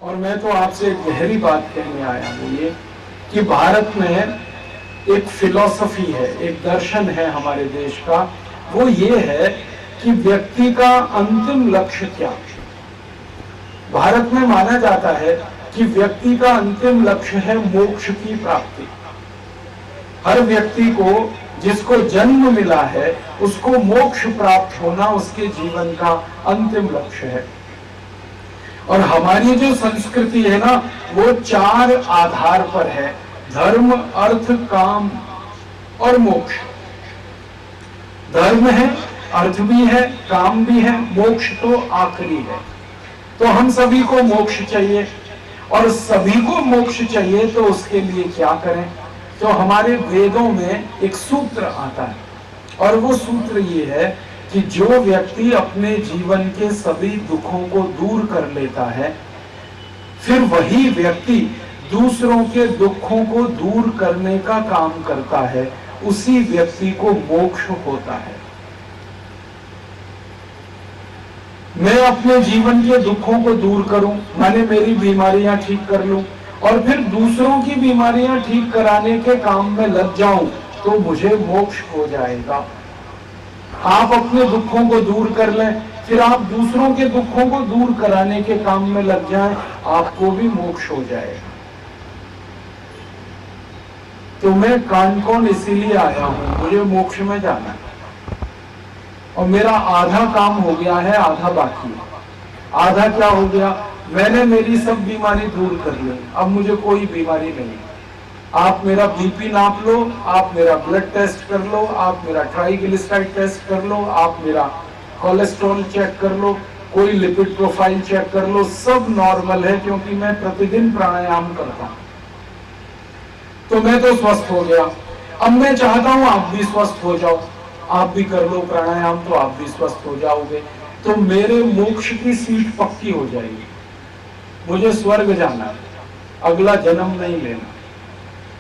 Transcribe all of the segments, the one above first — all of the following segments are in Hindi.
और मैं तो आपसे एक गहरी बात कहने आया हूँ ये कि भारत में एक फिलॉसफी है, एक दर्शन है हमारे देश का। वो ये है कि व्यक्ति का अंतिम लक्ष्य क्या। भारत में माना जाता है कि व्यक्ति का अंतिम लक्ष्य है मोक्ष की प्राप्ति। हर व्यक्ति को, जिसको जन्म मिला है, उसको मोक्ष प्राप्त होना उसके जीवन का अंतिम लक्ष्य है। और हमारी जो संस्कृति है ना, वो 4 आधार पर है: धर्म, अर्थ, काम और मोक्ष। धर्म है, अर्थ भी है, काम भी है, मोक्ष तो आखिरी है। तो हम सभी को मोक्ष चाहिए, और सभी को मोक्ष चाहिए तो उसके लिए क्या करें। तो हमारे वेदों में एक सूत्र आता है, और वो सूत्र ये है कि जो व्यक्ति अपने जीवन के सभी दुखों को दूर कर लेता है, फिर वही व्यक्ति दूसरों के दुखों को दूर करने का काम करता है, उसी व्यक्ति को मोक्ष होता है। मैं अपने जीवन के दुखों को दूर करूं, माने मेरी बीमारियां ठीक कर लूं, और फिर दूसरों की बीमारियां ठीक कराने के काम में लग जाऊं, तो मुझे मोक्ष हो जाएगा। आप अपने दुखों को दूर कर लें, फिर आप दूसरों के दुखों को दूर कराने के काम में लग जाएं, आपको भी मोक्ष हो जाएगा। तो मैं कानकोन इसीलिए आया हूं, मुझे मोक्ष में जाना है, और मेरा आधा काम हो गया है, आधा बाकी है। आधा क्या हो गया? मैंने मेरी सब बीमारी दूर कर ली, अब मुझे कोई बीमारी नहीं। आप मेरा बीपी नाप लो, आप मेरा ब्लड टेस्ट कर लो, आप मेरा ट्राइग्लिसराइड टेस्ट कर लो, आप मेरा कोलेस्ट्रॉल चेक कर लो, कोई लिपिड प्रोफाइल चेक कर लो, सब नॉर्मल है, क्योंकि मैं प्रतिदिन प्राणायाम करता हूं। तो मैं तो स्वस्थ हो गया। अब मैं चाहता हूं आप भी स्वस्थ हो जाओ, आप भी कर लो प्राणायाम, तो आप भी स्वस्थ हो जाओगे। तो मेरे मोक्ष की सीट पक्की हो जाएगी। मुझे स्वर्ग जाना है, अगला जन्म नहीं लेना।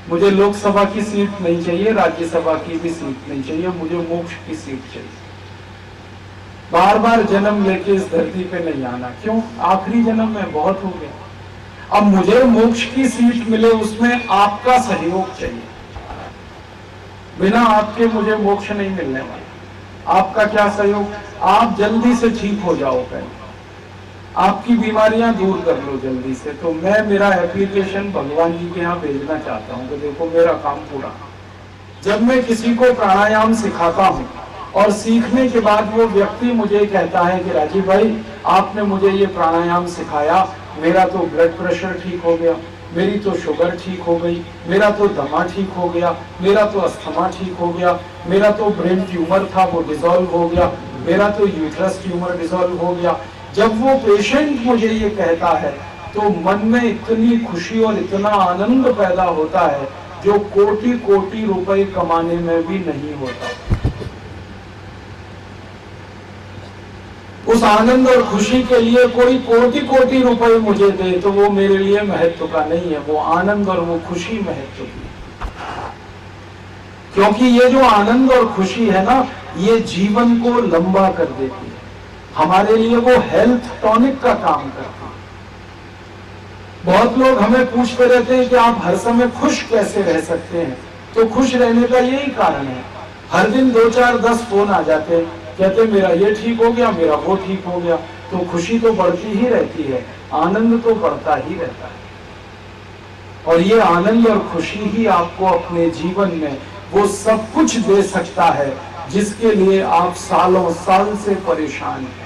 मुझे लोकसभा की सीट नहीं चाहिए, राज्यसभा की भी सीट नहीं चाहिए, मुझे मोक्ष की सीट चाहिए। बार बार जन्म लेके इस धरती पे नहीं आना। क्यों? आखिरी जन्म में बहुत हो गया। अब मुझे मोक्ष की सीट मिले, उसमें आपका सहयोग चाहिए। बिना आपके मुझे मोक्ष नहीं मिलने वाला। आपका क्या सहयोग? आप जल्दी से ठीक हो जाओ, पहले आपकी बीमारियां दूर कर लो जल्दी से। तो मैं मेरा एप्लीकेशन भगवान जी के यहाँ भेजना चाहता हूँ कि देखो मेरा काम पूरा। जब मैं किसी को प्राणायाम सिखाता हूँ और सीखने के बाद वो व्यक्ति मुझे कहता है कि राजीव भाई, आपने मुझे ये प्राणायाम सिखाया, मेरा तो ब्लड प्रेशर ठीक हो गया, मेरी तो शुगर ठीक हो गई, मेरा तो दमा ठीक हो गया, मेरा तो अस्थमा ठीक हो गया, मेरा तो ब्रेन ट्यूमर था वो डिसॉल्व हो गया, मेरा तो यूट्रस ट्यूमर डिसॉल्व हो गया। जब वो पेशेंट मुझे ये कहता है तो मन में इतनी खुशी और इतना आनंद पैदा होता है जो कोटि कोटि रुपए कमाने में भी नहीं होता। उस आनंद और खुशी के लिए कोई कोटि कोटि रुपए मुझे दे तो वो मेरे लिए महत्व का नहीं है, वो आनंद और वो खुशी महत्व की। क्योंकि ये जो आनंद और खुशी है ना, ये जीवन को लंबा कर देती है। हमारे लिए वो हेल्थ टॉनिक का काम करती है। बहुत लोग हमें पूछते रहते हैं कि आप हर समय खुश कैसे रह सकते हैं। तो खुश रहने का यही कारण है। हर दिन 2, 4, 10 फोन आ जाते हैं, कहते मेरा ये ठीक हो गया, मेरा वो ठीक हो गया। तो खुशी तो बढ़ती ही रहती है, आनंद तो बढ़ता ही रहता है। और ये आनंद और खुशी ही आपको अपने जीवन में वो सब कुछ दे सकता है जिसके लिए आप सालों साल से परेशान हैं।